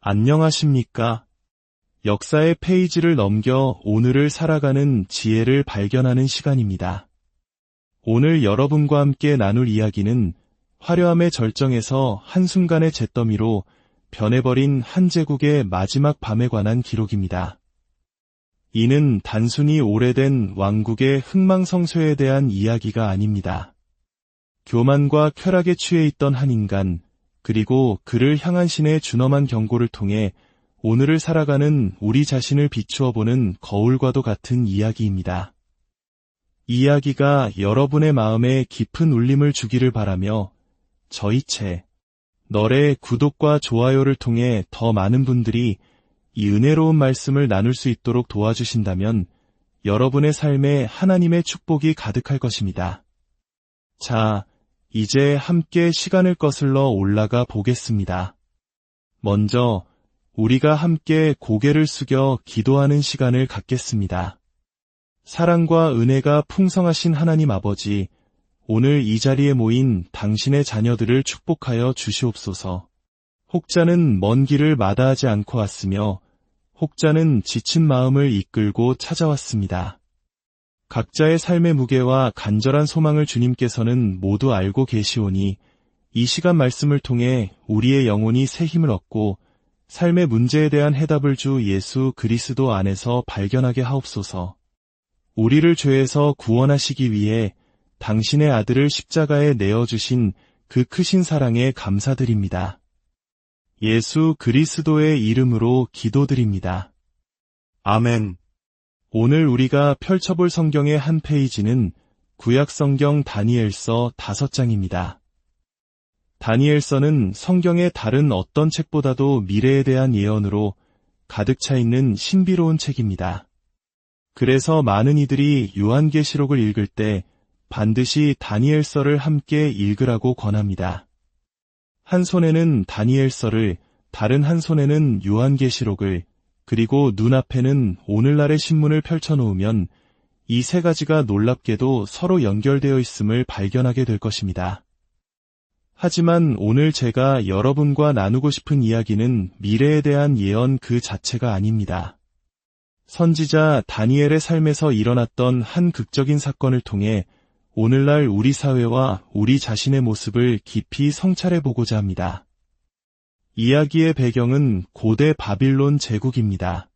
안녕하십니까? 역사의 페이지를 넘겨 오늘을 살아가는 지혜를 발견하는 시간입니다. 오늘 여러분과 함께 나눌 이야기는 화려함의 절정에서 한순간의 잿더미로 변해버린 한 제국의 마지막 밤에 관한 기록입니다. 이는 단순히 오래된 왕국의 흥망성쇠에 대한 이야기가 아닙니다. 교만과 쾌락에 취해 있던 한 인간, 그리고 그를 향한 신의 준엄한 경고를 통해 오늘을 살아가는 우리 자신을 비추어 보는 거울과도 같은 이야기입니다. 이 이야기가 여러분의 마음에 깊은 울림을 주기를 바라며 저희 채널의 구독과 좋아요를 통해 더 많은 분들이 이 은혜로운 말씀을 나눌 수 있도록 도와주신다면 여러분의 삶에 하나님의 축복이 가득할 것입니다. 자, 이제 함께 시간을 거슬러 올라가 보겠습니다. 먼저 우리가 함께 고개를 숙여 기도하는 시간을 갖겠습니다. 사랑과 은혜가 풍성하신 하나님 아버지, 오늘 이 자리에 모인 당신의 자녀들을 축복하여 주시옵소서. 혹자는 먼 길을 마다하지 않고 왔으며 혹자는 지친 마음을 이끌고 찾아왔습니다. 각자의 삶의 무게와 간절한 소망을 주님께서는 모두 알고 계시오니 이 시간 말씀을 통해 우리의 영혼이 새 힘을 얻고 삶의 문제에 대한 해답을 주 예수 그리스도 안에서 발견하게 하옵소서. 우리를 죄에서 구원하시기 위해 당신의 아들을 십자가에 내어주신 그 크신 사랑에 감사드립니다. 예수 그리스도의 이름으로 기도드립니다. 아멘. 오늘 우리가 펼쳐볼 성경의 한 페이지는 구약성경 다니엘서 5장입니다. 다니엘서는 성경의 다른 어떤 책보다도 미래에 대한 예언으로 가득 차 있는 신비로운 책입니다. 그래서 많은 이들이 요한계시록을 읽을 때 반드시 다니엘서를 함께 읽으라고 권합니다. 한 손에는 다니엘서를, 다른 한 손에는 요한계시록을, 그리고 눈앞에는 오늘날의 신문을 펼쳐놓으면 이 세 가지가 놀랍게도 서로 연결되어 있음을 발견하게 될 것입니다. 하지만 오늘 제가 여러분과 나누고 싶은 이야기는 미래에 대한 예언 그 자체가 아닙니다. 선지자 다니엘의 삶에서 일어났던 한 극적인 사건을 통해 오늘날 우리 사회와 우리 자신의 모습을 깊이 성찰해보고자 합니다. 이야기의 배경은 고대 바빌론 제국입니다.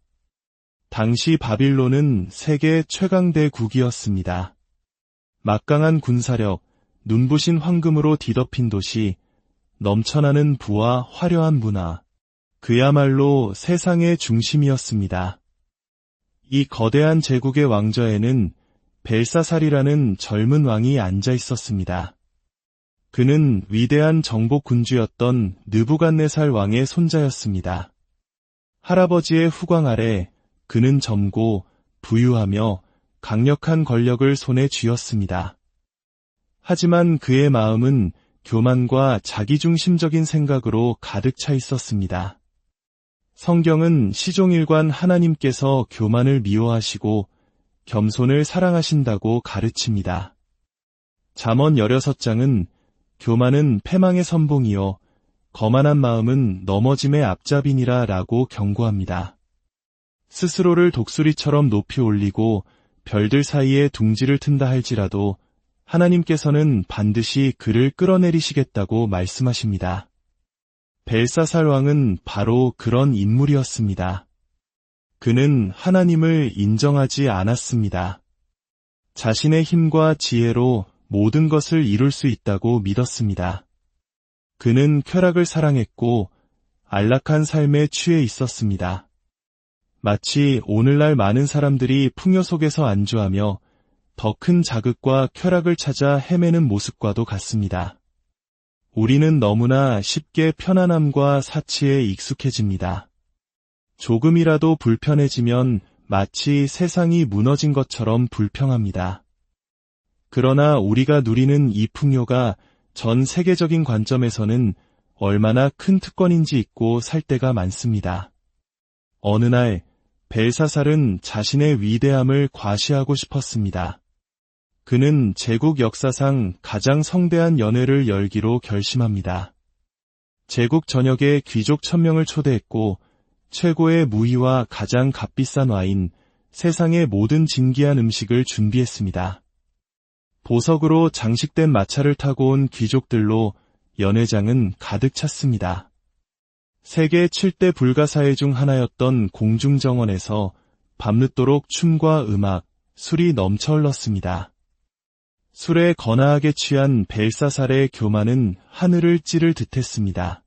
당시 바빌론은 세계 최강대국이었습니다. 막강한 군사력, 눈부신 황금으로 뒤덮인 도시, 넘쳐나는 부와 화려한 문화, 그야말로 세상의 중심이었습니다. 이 거대한 제국의 왕좌에는 벨사살이라는 젊은 왕이 앉아 있었습니다. 그는 위대한 정복 군주였던 느부갓네살 왕의 손자였습니다. 할아버지의 후광 아래 그는 젊고 부유하며 강력한 권력을 손에 쥐었습니다. 하지만 그의 마음은 교만과 자기중심적인 생각으로 가득 차 있었습니다. 성경은 시종일관 하나님께서 교만을 미워하시고 겸손을 사랑하신다고 가르칩니다. 잠언 16장은 교만은 패망의 선봉이요 거만한 마음은 넘어짐의 앞잡이니라 라고 경고합니다. 스스로를 독수리처럼 높이 올리고 별들 사이에 둥지를 튼다 할지라도 하나님께서는 반드시 그를 끌어내리시겠다고 말씀하십니다. 벨사살 왕은 바로 그런 인물이었습니다. 그는 하나님을 인정하지 않았습니다. 자신의 힘과 지혜로 모든 것을 이룰 수 있다고 믿었습니다. 그는 쾌락을 사랑했고 안락한 삶에 취해 있었습니다. 마치 오늘날 많은 사람들이 풍요 속에서 안주하며 더 큰 자극과 쾌락을 찾아 헤매는 모습과도 같습니다. 우리는 너무나 쉽게 편안함과 사치에 익숙해집니다. 조금이라도 불편해지면 마치 세상이 무너진 것처럼 불평합니다. 그러나 우리가 누리는 이 풍요가 전 세계적인 관점에서는 얼마나 큰 특권인지 잊고 살 때가 많습니다. 어느 날 벨사살은 자신의 위대함을 과시하고 싶었습니다. 그는 제국 역사상 가장 성대한 연회를 열기로 결심합니다. 제국 전역의 귀족 1000명을 초대했고 최고의 무희와 가장 값비싼 와인, 세상의 모든 진귀한 음식을 준비했습니다. 보석으로 장식된 마차를 타고 온 귀족들로 연회장은 가득 찼습니다. 세계 7대 불가사의 중 하나였던 공중정원에서 밤늦도록 춤과 음악, 술이 넘쳐 흘렀습니다. 술에 거나하게 취한 벨사살의 교만은 하늘을 찌를 듯했습니다.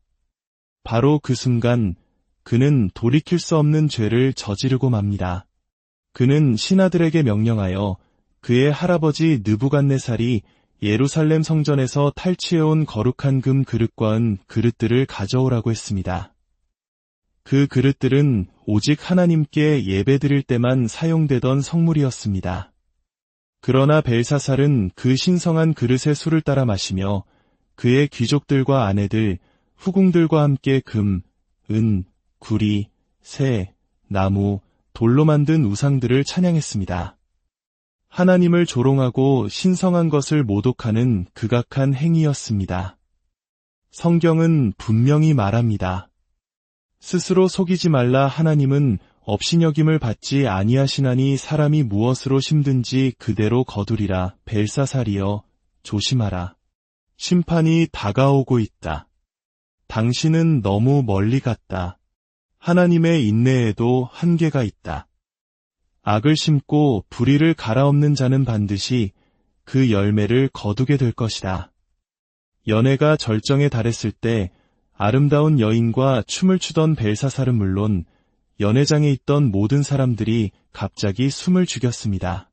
바로 그 순간 그는 돌이킬 수 없는 죄를 저지르고 맙니다. 그는 신하들에게 명령하여 그의 할아버지 느부갓네살이 예루살렘 성전에서 탈취해온 거룩한 금 그릇과 은 그릇들을 가져오라고 했습니다. 그 그릇들은 오직 하나님께 예배드릴 때만 사용되던 성물이었습니다. 그러나 벨사살은 그 신성한 그릇의 술을 따라 마시며 그의 귀족들과 아내들, 후궁들과 함께 금, 은, 구리, 새, 나무, 돌로 만든 우상들을 찬양했습니다. 하나님을 조롱하고 신성한 것을 모독하는 극악한 행위였습니다. 성경은 분명히 말합니다. 스스로 속이지 말라. 하나님은 업신여김을 받지 아니하시나니 사람이 무엇으로 힘든지 그대로 거두리라. 벨사살이여, 조심하라. 심판이 다가오고 있다. 당신은 너무 멀리 갔다. 하나님의 인내에도 한계가 있다. 악을 심고 불의를 갈아엎는 자는 반드시 그 열매를 거두게 될 것이다. 연애가 절정에 달했을 때 아름다운 여인과 춤을 추던 벨사살은 물론 연회장에 있던 모든 사람들이 갑자기 숨을 죽였습니다.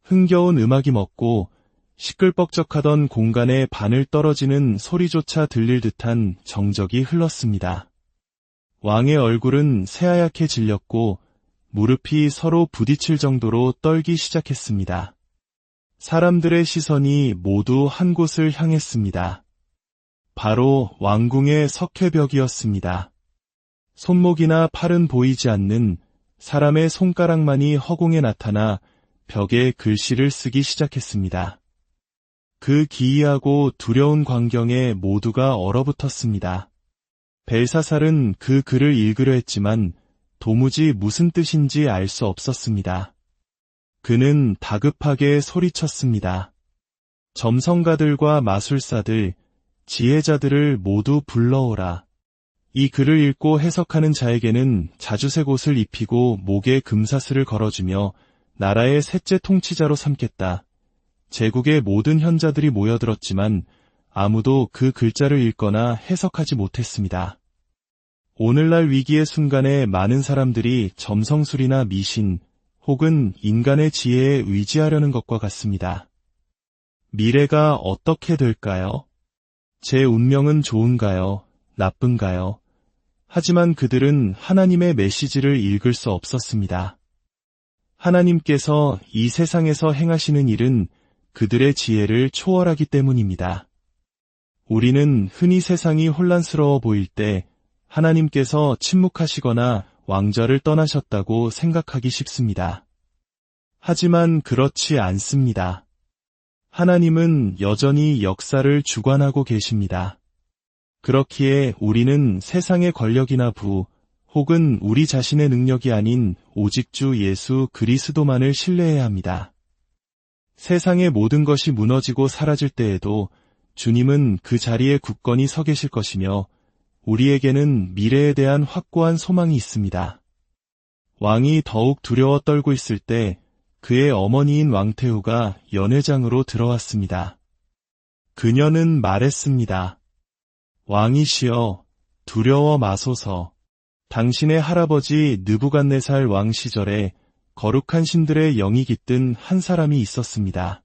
흥겨운 음악이 멎고 시끌벅적하던 공간에 바늘 떨어지는 소리조차 들릴 듯한 정적이 흘렀습니다. 왕의 얼굴은 새하얗게 질렸고 무릎이 서로 부딪힐 정도로 떨기 시작했습니다. 사람들의 시선이 모두 한 곳을 향했습니다. 바로 왕궁의 석회벽이었습니다. 손목이나 팔은 보이지 않는 사람의 손가락만이 허공에 나타나 벽에 글씨를 쓰기 시작했습니다. 그 기이하고 두려운 광경에 모두가 얼어붙었습니다. 벨사살은 그 글을 읽으려 했지만 도무지 무슨 뜻인지 알 수 없었습니다. 그는 다급하게 소리쳤습니다. 점성가들과 마술사들, 지혜자들을 모두 불러오라. 이 글을 읽고 해석하는 자에게는 자주색 옷을 입히고 목에 금사슬을 걸어주며 나라의 셋째 통치자로 삼겠다. 제국의 모든 현자들이 모여들었지만 아무도 그 글자를 읽거나 해석하지 못했습니다. 오늘날 위기의 순간에 많은 사람들이 점성술이나 미신 혹은 인간의 지혜에 의지하려는 것과 같습니다. 미래가 어떻게 될까요? 제 운명은 좋은가요? 나쁜가요? 하지만 그들은 하나님의 메시지를 읽을 수 없었습니다. 하나님께서 이 세상에서 행하시는 일은 그들의 지혜를 초월하기 때문입니다. 우리는 흔히 세상이 혼란스러워 보일 때 하나님께서 침묵하시거나 왕좌를 떠나셨다고 생각하기 쉽습니다. 하지만 그렇지 않습니다. 하나님은 여전히 역사를 주관하고 계십니다. 그렇기에 우리는 세상의 권력이나 부, 혹은 우리 자신의 능력이 아닌 오직 주 예수 그리스도만을 신뢰해야 합니다. 세상의 모든 것이 무너지고 사라질 때에도 주님은 그 자리에 굳건히 서 계실 것이며 우리에게는 미래에 대한 확고한 소망이 있습니다. 왕이 더욱 두려워 떨고 있을 때 그의 어머니인 왕태후가 연회장으로 들어왔습니다. 그녀는 말했습니다. 왕이시여, 두려워 마소서. 당신의 할아버지 느부갓네살 왕 시절에 거룩한 신들의 영이 깃든 한 사람이 있었습니다.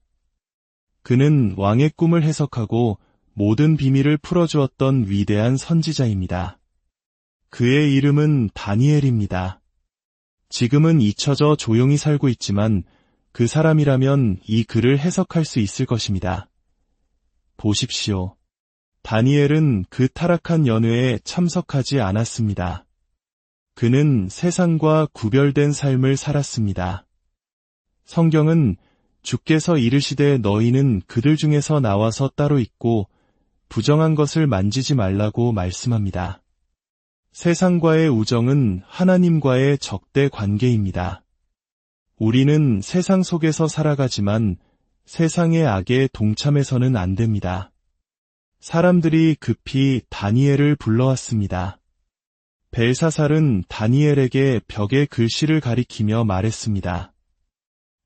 그는 왕의 꿈을 해석하고 모든 비밀을 풀어주었던 위대한 선지자입니다. 그의 이름은 다니엘입니다. 지금은 잊혀져 조용히 살고 있지만 그 사람이라면 이 글을 해석할 수 있을 것입니다. 보십시오. 다니엘은 그 타락한 연회에 참석하지 않았습니다. 그는 세상과 구별된 삶을 살았습니다. 성경은 주께서 이르시되 너희는 그들 중에서 나와서 따로 있고 부정한 것을 만지지 말라고 말씀합니다. 세상과의 우정은 하나님과의 적대 관계입니다. 우리는 세상 속에서 살아가지만 세상의 악에 동참해서는 안 됩니다. 사람들이 급히 다니엘을 불러왔습니다. 벨사살은 다니엘에게 벽에 글씨를 가리키며 말했습니다.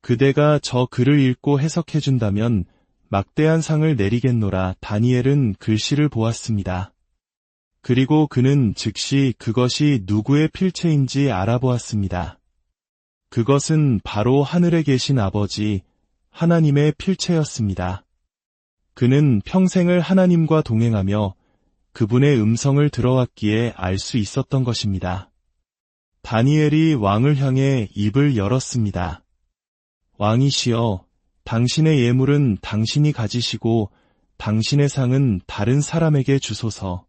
그대가 저 글을 읽고 해석해준다면 막대한 상을 내리겠노라. 다니엘은 글씨를 보았습니다. 그리고 그는 즉시 그것이 누구의 필체인지 알아보았습니다. 그것은 바로 하늘에 계신 아버지 하나님의 필체였습니다. 그는 평생을 하나님과 동행하며 그분의 음성을 들어왔기에 알 수 있었던 것입니다. 다니엘이 왕을 향해 입을 열었습니다. 왕이시여, 당신의 예물은 당신이 가지시고 당신의 상은 다른 사람에게 주소서.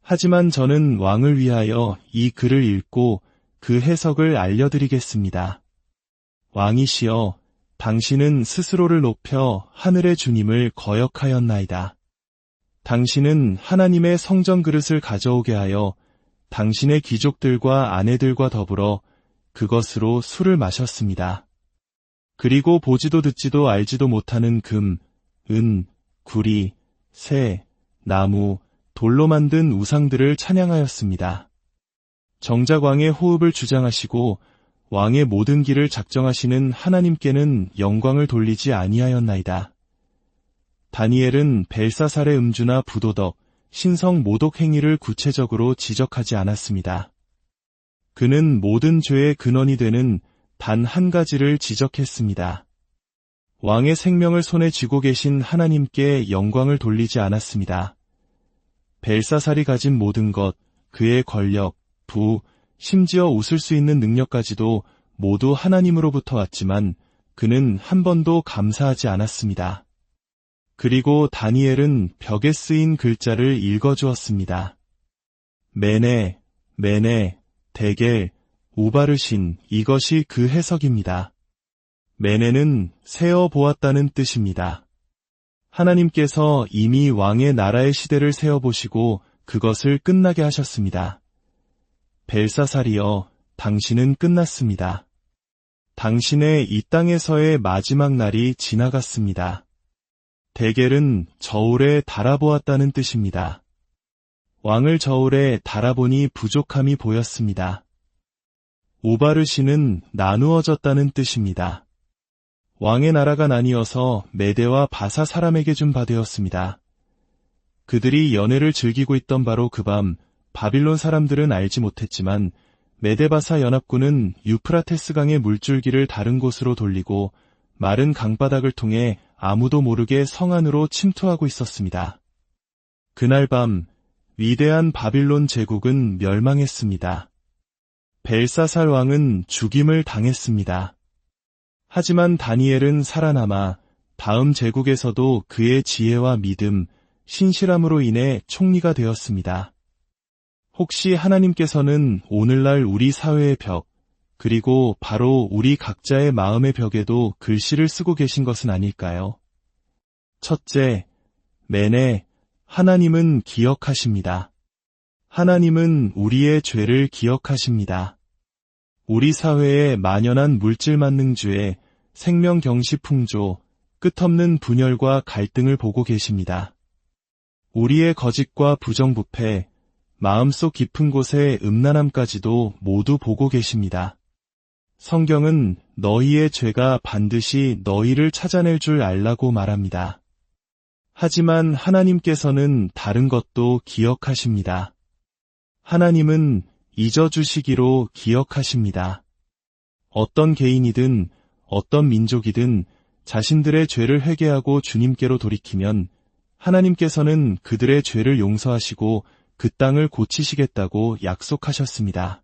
하지만 저는 왕을 위하여 이 글을 읽고 그 해석을 알려드리겠습니다. 왕이시여, 당신은 스스로를 높여 하늘의 주님을 거역하였나이다. 당신은 하나님의 성전 그릇을 가져오게 하여 당신의 귀족들과 아내들과 더불어 그것으로 술을 마셨습니다. 그리고 보지도 듣지도 알지도 못하는 금, 은, 구리, 새, 나무, 돌로 만든 우상들을 찬양하였습니다. 정작 왕의 호흡을 주장하시고 왕의 모든 길을 작정하시는 하나님께는 영광을 돌리지 아니하였나이다. 다니엘은 벨사살의 음주나 부도덕, 신성 모독 행위를 구체적으로 지적하지 않았습니다. 그는 모든 죄의 근원이 되는 단 한 가지를 지적했습니다. 왕의 생명을 손에 쥐고 계신 하나님께 영광을 돌리지 않았습니다. 벨사살이 가진 모든 것, 그의 권력, 부, 심지어 웃을 수 있는 능력까지도 모두 하나님으로부터 왔지만 그는 한 번도 감사하지 않았습니다. 그리고 다니엘은 벽에 쓰인 글자를 읽어주었습니다. 메네, 메네, 데겔, 우바르신, 이것이 그 해석입니다. 메네는 세어보았다는 뜻입니다. 하나님께서 이미 왕의 나라의 시대를 세어보시고 그것을 끝나게 하셨습니다. 벨사살이여, 당신은 끝났습니다. 당신의 이 땅에서의 마지막 날이 지나갔습니다. 데겔은 저울에 달아보았다는 뜻입니다. 왕을 저울에 달아보니 부족함이 보였습니다. 우바르신은 나누어졌다는 뜻입니다. 왕의 나라가 나뉘어서 메대와 바사 사람에게 준 바 되었습니다. 그들이 연회를 즐기고 있던 바로 그 밤 바빌론 사람들은 알지 못했지만 메데바사 연합군은 유프라테스 강의 물줄기를 다른 곳으로 돌리고 마른 강바닥을 통해 아무도 모르게 성 안으로 침투하고 있었습니다. 그날 밤 위대한 바빌론 제국은 멸망했습니다. 벨사살 왕은 죽임을 당했습니다. 하지만 다니엘은 살아남아 다음 제국에서도 그의 지혜와 믿음, 신실함으로 인해 총리가 되었습니다. 혹시 하나님께서는 오늘날 우리 사회의 벽, 그리고 바로 우리 각자의 마음의 벽에도 글씨를 쓰고 계신 것은 아닐까요? 첫째, 메네, 하나님은 기억하십니다. 하나님은 우리의 죄를 기억하십니다. 우리 사회의 만연한 물질 만능주의, 생명경시 풍조, 끝없는 분열과 갈등을 보고 계십니다. 우리의 거짓과 부정부패, 마음속 깊은 곳의 음란함까지도 모두 보고 계십니다. 성경은 너희의 죄가 반드시 너희를 찾아낼 줄 알라고 말합니다. 하지만 하나님께서는 다른 것도 기억하십니다. 하나님은 잊어주시기로 기억하십니다. 어떤 개인이든 어떤 민족이든 자신들의 죄를 회개하고 주님께로 돌이키면 하나님께서는 그들의 죄를 용서하시고 그 땅을 고치시겠다고 약속하셨습니다.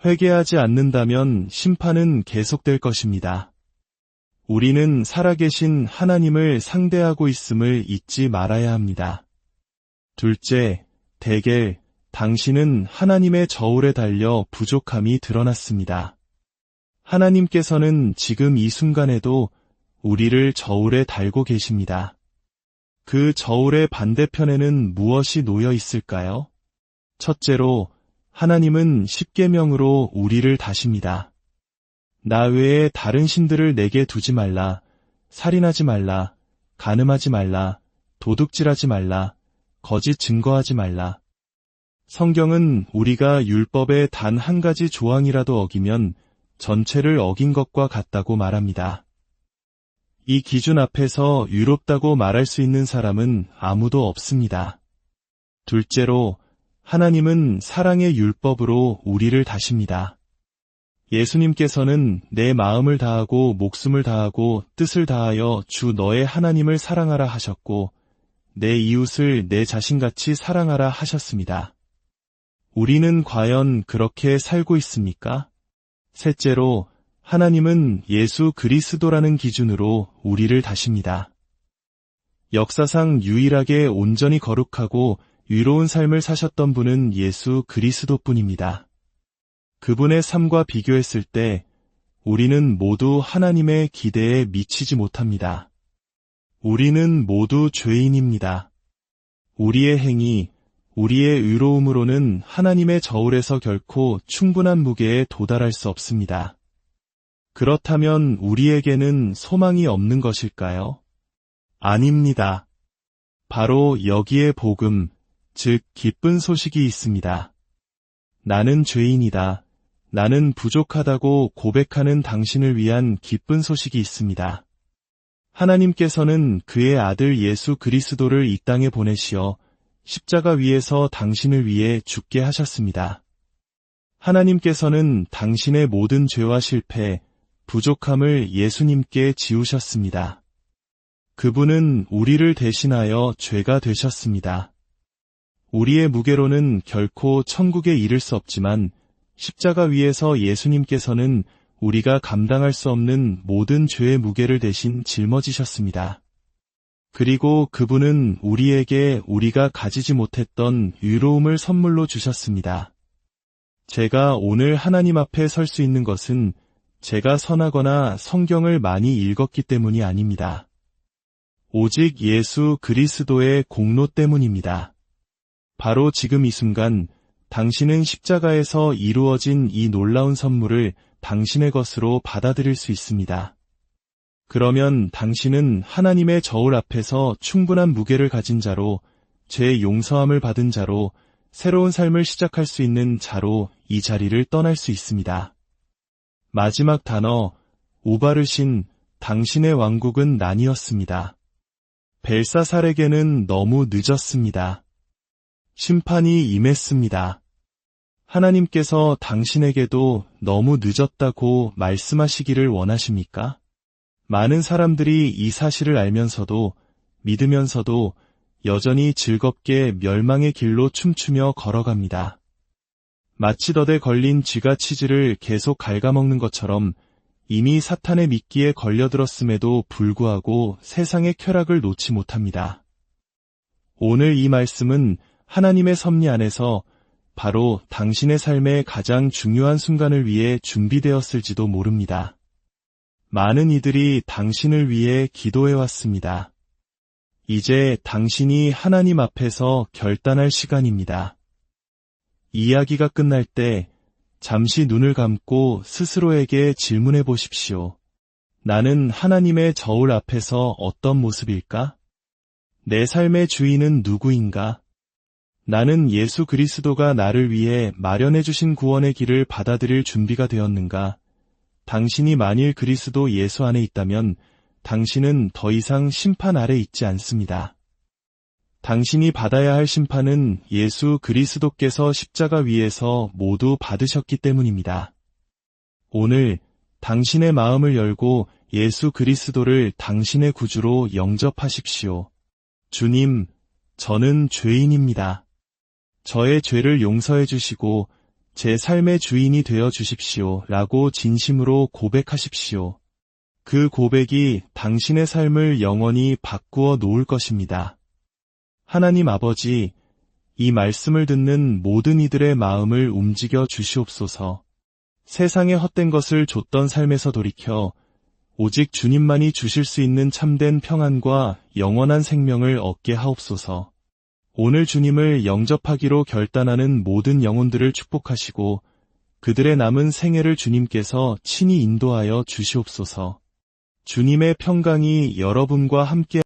회개하지 않는다면 심판은 계속될 것입니다. 우리는 살아계신 하나님을 상대하고 있음을 잊지 말아야 합니다. 둘째, 데겔, 당신은 하나님의 저울에 달려 부족함이 드러났습니다. 하나님께서는 지금 이 순간에도 우리를 저울에 달고 계십니다. 그 저울의 반대편에는 무엇이 놓여 있을까요? 첫째로, 하나님은 십계명으로 우리를 다십니다. 나 외에 다른 신들을 내게 두지 말라, 살인하지 말라, 간음하지 말라, 도둑질하지 말라, 거짓 증거하지 말라. 성경은 우리가 율법의 단 한 가지 조항이라도 어기면 전체를 어긴 것과 같다고 말합니다. 이 기준 앞에서 유롭다고 말할 수 있는 사람은 아무도 없습니다. 둘째로, 하나님은 사랑의 율법으로 우리를 다십니다. 예수님께서는 내 마음을 다하고 목숨을 다하고 뜻을 다하여 주 너의 하나님을 사랑하라 하셨고, 내 이웃을 내 자신같이 사랑하라 하셨습니다. 우리는 과연 그렇게 살고 있습니까? 셋째로, 하나님은 예수 그리스도라는 기준으로 우리를 다십니다. 역사상 유일하게 온전히 거룩하고 의로운 삶을 사셨던 분은 예수 그리스도뿐입니다. 그분의 삶과 비교했을 때 우리는 모두 하나님의 기대에 미치지 못합니다. 우리는 모두 죄인입니다. 우리의 행위, 우리의 의로움으로는 하나님의 저울에서 결코 충분한 무게에 도달할 수 없습니다. 그렇다면 우리에게는 소망이 없는 것일까요? 아닙니다. 바로 여기에 복음, 즉 기쁜 소식이 있습니다. 나는 죄인이다. 나는 부족하다고 고백하는 당신을 위한 기쁜 소식이 있습니다. 하나님께서는 그의 아들 예수 그리스도를 이 땅에 보내시어 십자가 위에서 당신을 위해 죽게 하셨습니다. 하나님께서는 당신의 모든 죄와 실패, 부족함을 예수님께 지우셨습니다. 그분은 우리를 대신하여 죄가 되셨습니다. 우리의 무게로는 결코 천국에 이를 수 없지만 십자가 위에서 예수님께서는 우리가 감당할 수 없는 모든 죄의 무게를 대신 짊어지셨습니다. 그리고 그분은 우리에게 우리가 가지지 못했던 의로움을 선물로 주셨습니다. 제가 오늘 하나님 앞에 설 수 있는 것은 제가 선하거나 성경을 많이 읽었기 때문이 아닙니다. 오직 예수 그리스도의 공로 때문입니다. 바로 지금 이 순간 당신은 십자가에서 이루어진 이 놀라운 선물을 당신의 것으로 받아들일 수 있습니다. 그러면 당신은 하나님의 저울 앞에서 충분한 무게를 가진 자로, 죄 용서함을 받은 자로, 새로운 삶을 시작할 수 있는 자로 이 자리를 떠날 수 있습니다. 마지막 단어, 우바르신, 당신의 왕국은 난이었습니다. 벨사살에게는 너무 늦었습니다. 심판이 임했습니다. 하나님께서 당신에게도 너무 늦었다고 말씀하시기를 원하십니까? 많은 사람들이 이 사실을 알면서도, 믿으면서도 여전히 즐겁게 멸망의 길로 춤추며 걸어갑니다. 마치 덫에 걸린 쥐가 치즈를 계속 갉아먹는 것처럼 이미 사탄의 미끼에 걸려들었음에도 불구하고 세상의 쾌락을 놓지 못합니다. 오늘 이 말씀은 하나님의 섭리 안에서 바로 당신의 삶의 가장 중요한 순간을 위해 준비되었을지도 모릅니다. 많은 이들이 당신을 위해 기도해왔습니다. 이제 당신이 하나님 앞에서 결단할 시간입니다. 이야기가 끝날 때 잠시 눈을 감고 스스로에게 질문해 보십시오. 나는 하나님의 저울 앞에서 어떤 모습일까? 내 삶의 주인은 누구인가? 나는 예수 그리스도가 나를 위해 마련해 주신 구원의 길을 받아들일 준비가 되었는가? 당신이 만일 그리스도 예수 안에 있다면 당신은 더 이상 심판 아래 있지 않습니다. 당신이 받아야 할 심판은 예수 그리스도께서 십자가 위에서 모두 받으셨기 때문입니다. 오늘 당신의 마음을 열고 예수 그리스도를 당신의 구주로 영접하십시오. 주님, 저는 죄인입니다. 저의 죄를 용서해 주시고 제 삶의 주인이 되어 주십시오 라고 진심으로 고백하십시오. 그 고백이 당신의 삶을 영원히 바꾸어 놓을 것입니다. 하나님 아버지, 이 말씀을 듣는 모든 이들의 마음을 움직여 주시옵소서. 세상에 헛된 것을 줬던 삶에서 돌이켜 오직 주님만이 주실 수 있는 참된 평안과 영원한 생명을 얻게 하옵소서. 오늘 주님을 영접하기로 결단하는 모든 영혼들을 축복하시고 그들의 남은 생애를 주님께서 친히 인도하여 주시옵소서. 주님의 평강이 여러분과 함께